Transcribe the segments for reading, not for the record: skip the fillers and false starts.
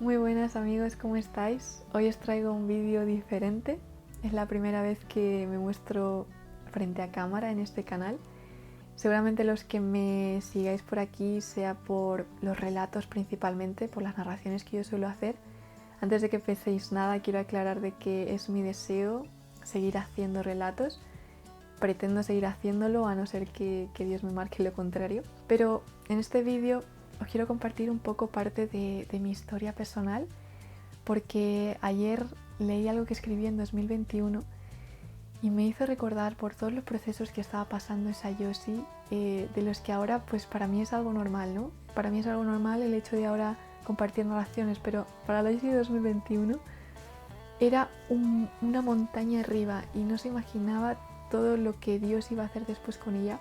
Muy buenas amigos, ¿cómo estáis? Hoy os traigo un vídeo diferente. Es la primera vez que me muestro frente a cámara en este canal. Seguramente los que me sigáis por aquí sea por los relatos principalmente, por las narraciones que yo suelo hacer. Antes de que empecéis nada, quiero aclarar de que es mi deseo seguir haciendo relatos. Pretendo seguir haciéndolo a no ser que Dios me marque lo contrario. Pero en este vídeo os quiero compartir un poco parte de mi historia personal, porque ayer leí algo que escribí en 2021 y me hizo recordar por todos los procesos que estaba pasando esa Yoshi, de los que ahora pues para mí es algo normal, ¿no? Para mí es algo normal el hecho de ahora compartir narraciones, pero para la Yoshi de 2021 era una montaña arriba y no se imaginaba todo lo que Dios iba a hacer después con ella.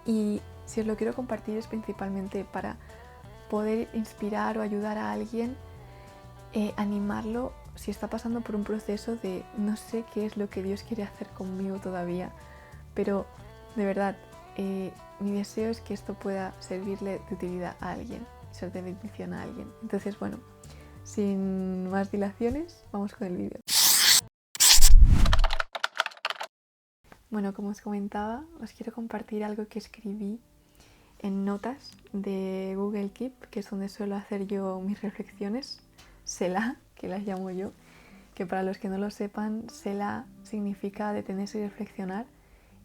Y si os lo quiero compartir es principalmente para poder inspirar o ayudar a alguien, animarlo si está pasando por un proceso de no sé qué es lo que Dios quiere hacer conmigo todavía, pero de verdad mi deseo es que esto pueda servirle de utilidad a alguien, ser de bendición a alguien. Entonces bueno, sin más dilaciones, vamos con el vídeo. Bueno, como os comentaba, os quiero compartir algo que escribí en notas de Google Keep, que es donde suelo hacer yo mis reflexiones, Selah, que las llamo yo, que para los que no lo sepan, Selah significa detenerse y reflexionar,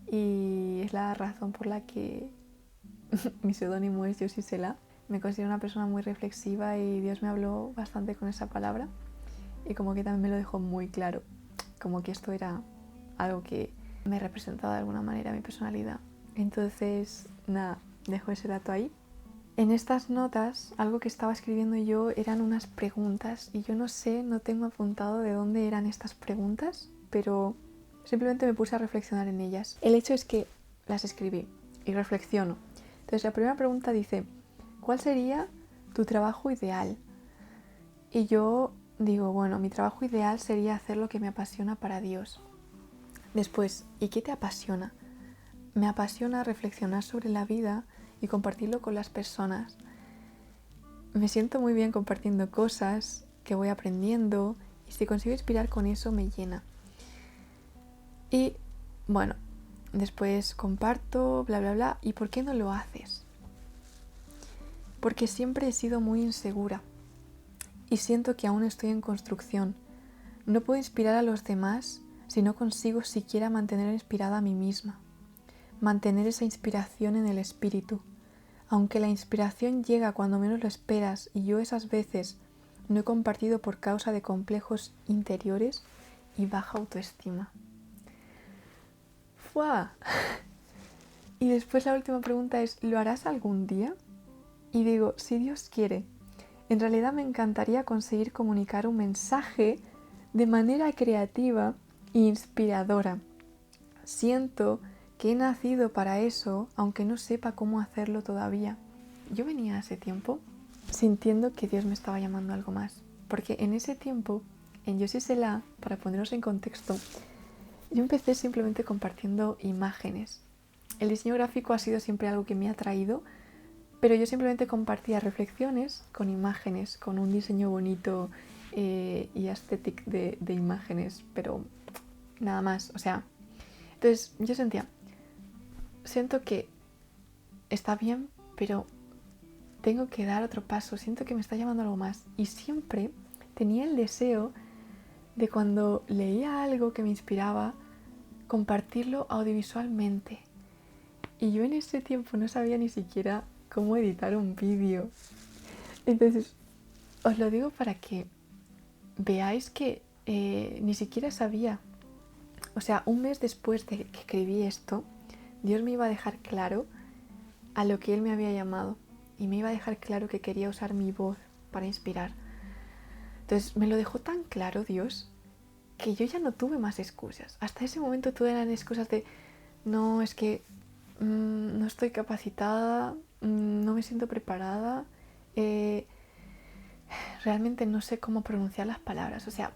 y es la razón por la que mi seudónimo es Yoshi Selah. Me considero una persona muy reflexiva y Dios me habló bastante con esa palabra y como que también me lo dejó muy claro, como que esto era algo que me representaba de alguna manera mi personalidad. Entonces, nada, dejo ese dato ahí. En estas notas, algo que estaba escribiendo yo eran unas preguntas y yo no sé, no tengo apuntado de dónde eran estas preguntas, pero simplemente me puse a reflexionar en ellas. El hecho es que las escribí y reflexiono. Entonces la primera pregunta dice, ¿cuál sería tu trabajo ideal? Y yo digo, bueno, mi trabajo ideal sería hacer lo que me apasiona para Dios. Después, ¿y qué te apasiona? Me apasiona reflexionar sobre la vida y compartirlo con las personas. Me siento muy bien compartiendo cosas que voy aprendiendo y si consigo inspirar con eso me llena. Y bueno, después comparto, bla, bla, bla. ¿Y por qué no lo haces? Porque siempre he sido muy insegura y siento que aún estoy en construcción. No puedo inspirar a los demás si no consigo siquiera mantener inspirada a mí misma. Mantener esa inspiración en el espíritu. Aunque la inspiración llega cuando menos lo esperas y yo esas veces no he compartido por causa de complejos interiores y baja autoestima. ¡Fua! Y después la última pregunta es, ¿lo harás algún día? Y digo, si Dios quiere. En realidad me encantaría conseguir comunicar un mensaje de manera creativa e inspiradora. Siento que he nacido para eso, aunque no sepa cómo hacerlo todavía. Yo venía hace tiempo sintiendo que Dios me estaba llamando a algo más, porque en ese tiempo, en Yoshi Selah, para poneros en contexto, yo empecé simplemente compartiendo imágenes. El diseño gráfico ha sido siempre algo que me ha atraído, pero yo simplemente compartía reflexiones con imágenes, con un diseño bonito y estético de imágenes, pero nada más, o sea. Entonces yo siento que está bien, pero tengo que dar otro paso, siento que me está llamando algo más. Y siempre tenía el deseo de cuando leía algo que me inspiraba, compartirlo audiovisualmente. Y yo en ese tiempo no sabía ni siquiera cómo editar un vídeo. Entonces, os lo digo para que veáis que ni siquiera sabía. O sea, un mes después de que escribí esto, Dios me iba a dejar claro a lo que Él me había llamado. Y me iba a dejar claro que quería usar mi voz para inspirar. Entonces me lo dejó tan claro Dios que yo ya no tuve más excusas. Hasta ese momento todas eran excusas de no, es que no estoy capacitada, no me siento preparada, realmente no sé cómo pronunciar las palabras. O sea,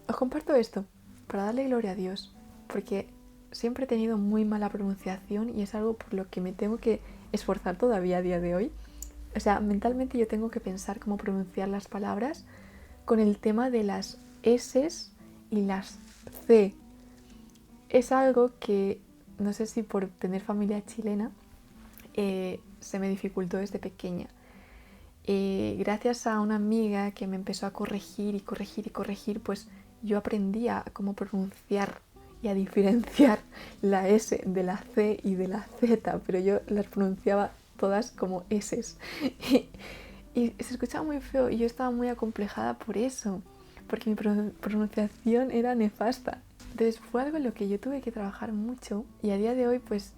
os comparto esto para darle gloria a Dios, porque siempre he tenido muy mala pronunciación y es algo por lo que me tengo que esforzar todavía a día de hoy. O sea, mentalmente yo tengo que pensar cómo pronunciar las palabras con el tema de las S y las C. Es algo que, no sé si por tener familia chilena, se me dificultó desde pequeña. Gracias a una amiga que me empezó a corregir, pues yo aprendí a cómo pronunciar y a diferenciar la S de la C y de la Z, pero yo las pronunciaba todas como S. Y se escuchaba muy feo y yo estaba muy acomplejada por eso, porque mi pronunciación era nefasta. Entonces fue algo en lo que yo tuve que trabajar mucho y a día de hoy pues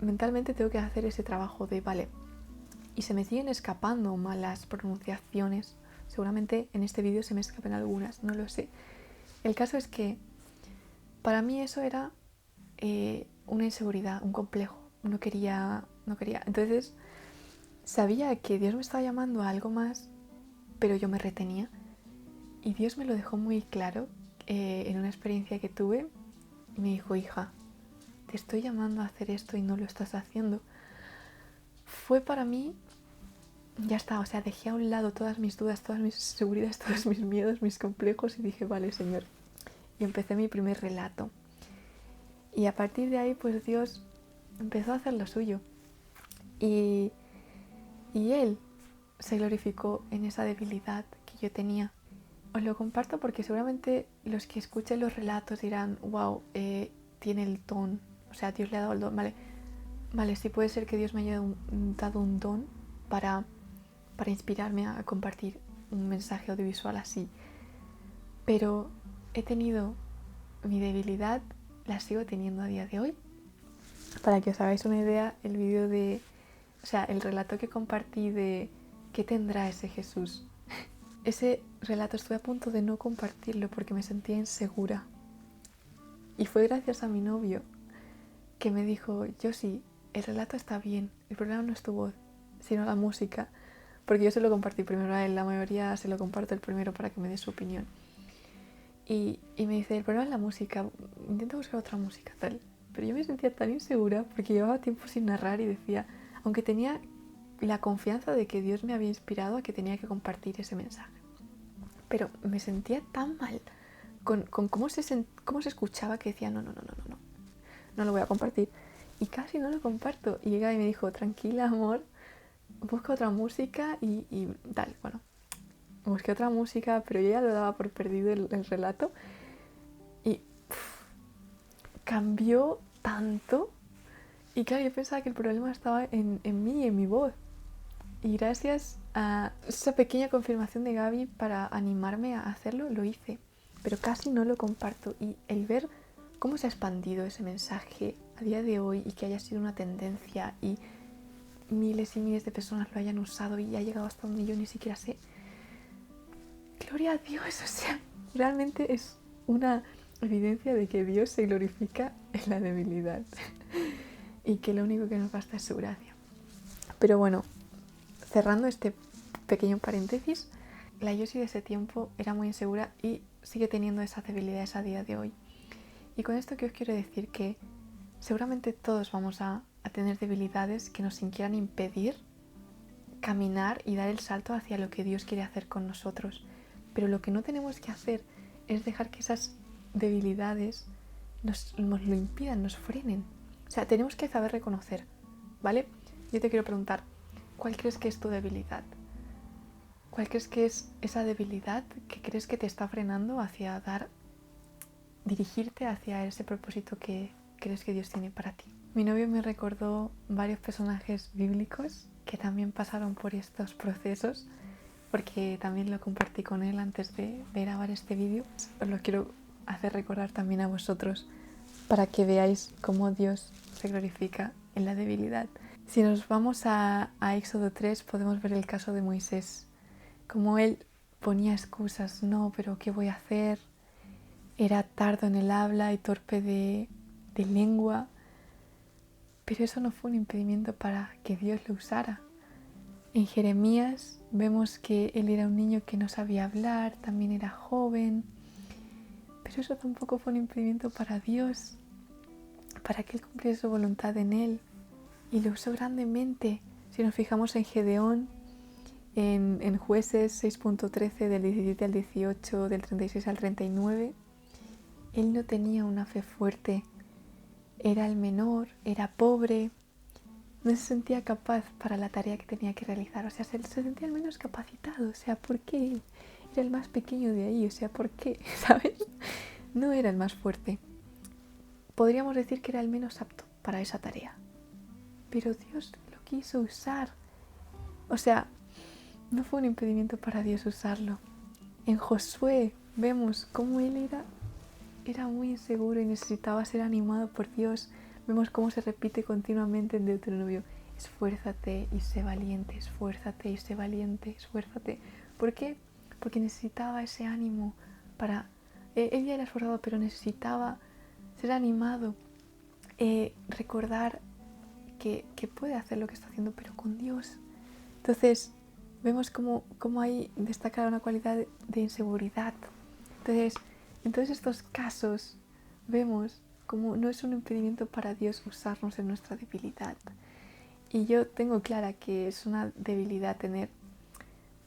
mentalmente tengo que hacer ese trabajo de, vale, y se me siguen escapando malas pronunciaciones. Seguramente en este vídeo se me escapen algunas, no lo sé. El caso es que para mí eso era una inseguridad, un complejo. No quería. Entonces sabía que Dios me estaba llamando a algo más, pero yo me retenía. Y Dios me lo dejó muy claro en una experiencia que tuve. Y me dijo, hija, te estoy llamando a hacer esto y no lo estás haciendo. Fue para mí, ya está, o sea, dejé a un lado todas mis dudas, todas mis inseguridades, todos mis miedos, mis complejos y dije, vale, Señor. Y empecé mi primer relato. Y a partir de ahí, pues Dios empezó a hacer lo suyo. Y Él se glorificó en esa debilidad que yo tenía. Os lo comparto porque seguramente los que escuchen los relatos dirán, wow, tiene el don. O sea, Dios le ha dado el don. Vale, sí puede ser que Dios me haya dado un don para inspirarme a compartir un mensaje audiovisual así. Pero he tenido mi debilidad, la sigo teniendo a día de hoy. Para que os hagáis una idea, el vídeo el relato que compartí de ¿qué tendrá ese Jesús? Ese relato estuve a punto de no compartirlo porque me sentía insegura. Y fue gracias a mi novio que me dijo, yo sí, el relato está bien, el problema no es tu voz, sino la música. Porque yo se lo compartí primero a él, la mayoría se lo comparto el primero para que me dé su opinión. Y me dice, el problema es la música, intenta buscar otra música, tal. Pero yo me sentía tan insegura porque llevaba tiempo sin narrar y decía, aunque tenía la confianza de que Dios me había inspirado a que tenía que compartir ese mensaje. Pero me sentía tan mal con cómo se escuchaba que decía, no lo voy a compartir. Y casi no lo comparto. Y llega y me dijo, tranquila, amor, busca otra música y tal. Bueno, busqué otra música, pero yo ya lo daba por perdido el relato. Y cambió tanto. Y claro, yo pensaba que el problema estaba en mí, en mi voz. Y gracias a esa pequeña confirmación de Gaby para animarme a hacerlo, lo hice. Pero casi no lo comparto. Y el ver cómo se ha expandido ese mensaje a día de hoy y que haya sido una tendencia y miles y miles de personas lo hayan usado y ha llegado hasta 1 millón, ni siquiera sé. Gloria a Dios, o sea, realmente es una evidencia de que Dios se glorifica en la debilidad y que lo único que nos basta es su gracia. Pero bueno, cerrando este pequeño paréntesis, la Yoshi de ese tiempo era muy insegura y sigue teniendo esas debilidades a día de hoy. Y con esto que os quiero decir que seguramente todos vamos a tener debilidades que nos quieran impedir caminar y dar el salto hacia lo que Dios quiere hacer con nosotros. Pero lo que no tenemos que hacer es dejar que esas debilidades nos lo impidan, nos frenen. O sea, tenemos que saber reconocer, ¿vale? Yo te quiero preguntar, ¿cuál crees que es tu debilidad? ¿Cuál crees que es esa debilidad que crees que te está frenando hacia dirigirte hacia ese propósito que crees que Dios tiene para ti? Mi novio me recordó varios personajes bíblicos que también pasaron por estos procesos, porque también lo compartí con él antes de grabar este vídeo. Os lo quiero hacer recordar también a vosotros para que veáis cómo Dios se glorifica en la debilidad. Si nos vamos a Éxodo 3, podemos ver el caso de Moisés, como él ponía excusas, no, pero ¿qué voy a hacer? Era tardo en el habla y torpe de lengua, pero eso no fue un impedimento para que Dios lo usara. En Jeremías vemos que él era un niño que no sabía hablar, también era joven, pero eso tampoco fue un impedimento para Dios, para que él cumpliese su voluntad en él, y lo usó grandemente. Si nos fijamos en Gedeón, En Jueces 6.13, del 17 al 18, del 36 al 39, él no tenía una fe fuerte. Era el menor, era pobre, no se sentía capaz para la tarea que tenía que realizar. O sea, se sentía al menos capacitado. O sea, ¿por qué él? Era el más pequeño de ahí. O sea, ¿por qué? ¿Sabes? No era el más fuerte. Podríamos decir que era el menos apto para esa tarea. Pero Dios lo quiso usar. O sea, no fue un impedimento para Dios usarlo. En Josué vemos cómo él era muy inseguro y necesitaba ser animado por Dios. Vemos cómo se repite continuamente en Deuteronomio: esfuérzate y sé valiente, esfuérzate y sé valiente, esfuérzate. ¿Por qué? Porque necesitaba ese ánimo para... él ya era esforzado, pero necesitaba ser animado, recordar que puede hacer lo que está haciendo, pero con Dios. Entonces, vemos cómo ahí destaca una cualidad de inseguridad. Entonces, en todos estos casos, vemos cómo no es un impedimento para Dios usarnos en nuestra debilidad. Y yo tengo clara que es una debilidad tener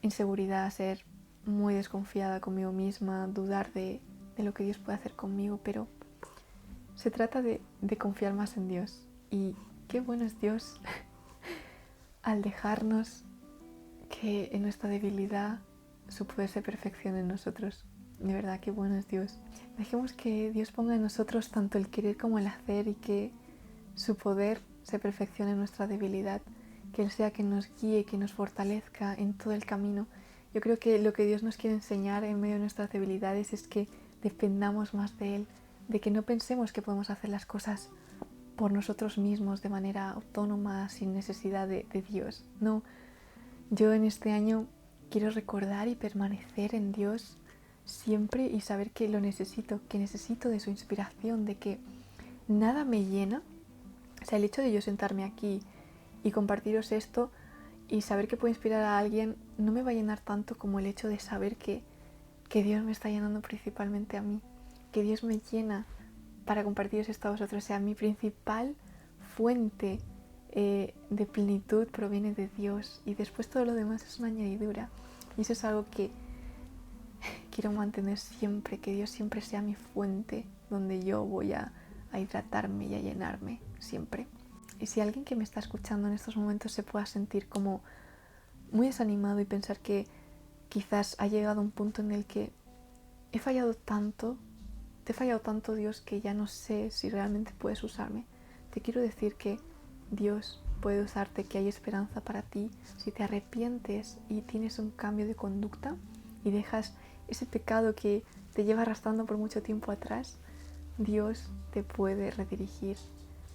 inseguridad, ser muy desconfiada conmigo misma, dudar de lo que Dios puede hacer conmigo, pero se trata de confiar más en Dios. Y qué bueno es Dios al dejarnos que en nuestra debilidad su poder se perfeccione en nosotros. De verdad, qué bueno es Dios. Dejemos que Dios ponga en nosotros tanto el querer como el hacer y que su poder se perfeccione en nuestra debilidad. Que Él sea quien nos guíe, que nos fortalezca en todo el camino. Yo creo que lo que Dios nos quiere enseñar en medio de nuestras debilidades es que dependamos más de Él, de que no pensemos que podemos hacer las cosas por nosotros mismos de manera autónoma, sin necesidad de Dios. No, yo en este año quiero recordar y permanecer en Dios siempre y saber que lo necesito, que necesito de su inspiración, de que nada me llena. O sea, el hecho de yo sentarme aquí y compartiros esto y saber que puedo inspirar a alguien no me va a llenar tanto como el hecho de saber que Dios me está llenando principalmente a mí, que Dios me llena para compartiros esto a vosotros. O sea, mi principal fuente de plenitud proviene de Dios y después todo lo demás es una añadidura. Y eso es algo que quiero mantener siempre, que Dios siempre sea mi fuente donde yo voy a hidratarme y a llenarme siempre. Y si alguien que me está escuchando en estos momentos se pueda sentir como muy desanimado y pensar que quizás ha llegado a un punto en el que te he fallado tanto Dios, que ya no sé si realmente puedes usarme, te quiero decir que Dios puede usarte, que hay esperanza para ti si te arrepientes y tienes un cambio de conducta y dejas ese pecado que te lleva arrastrando por mucho tiempo atrás. Dios te puede redirigir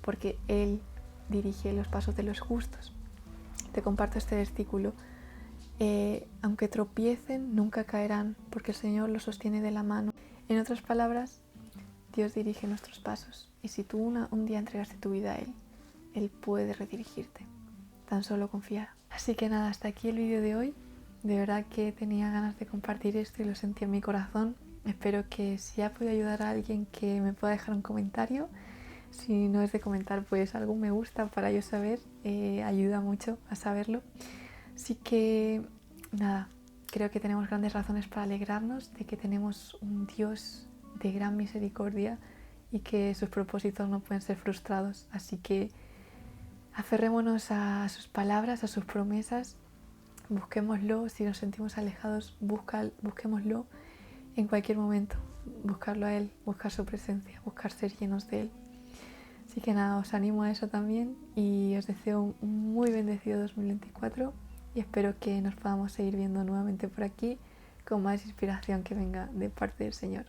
porque Él dirige los pasos de los justos. Te comparto este versículo. Aunque tropiecen, nunca caerán, porque el Señor los sostiene de la mano. En otras palabras, Dios dirige nuestros pasos. Y si tú un día entregaste tu vida a Él, Él puede redirigirte. Tan solo confía. Así que nada, hasta aquí el vídeo de hoy. De verdad que tenía ganas de compartir esto y lo sentí en mi corazón. Espero que si ha podido ayudar a alguien, que me pueda dejar un comentario. Si no es de comentar, pues algún me gusta para yo saber. Ayuda mucho a saberlo. Así que nada, creo que tenemos grandes razones para alegrarnos de que tenemos un Dios de gran misericordia y que sus propósitos no pueden ser frustrados. Así que aferrémonos a sus palabras, a sus promesas, busquémoslo. Si nos sentimos alejados, busquémoslo en cualquier momento. Buscarlo a Él, buscar su presencia, buscar ser llenos de Él. Así que nada, os animo a eso también y os deseo un muy bendecido 2024 y espero que nos podamos seguir viendo nuevamente por aquí con más inspiración que venga de parte del Señor.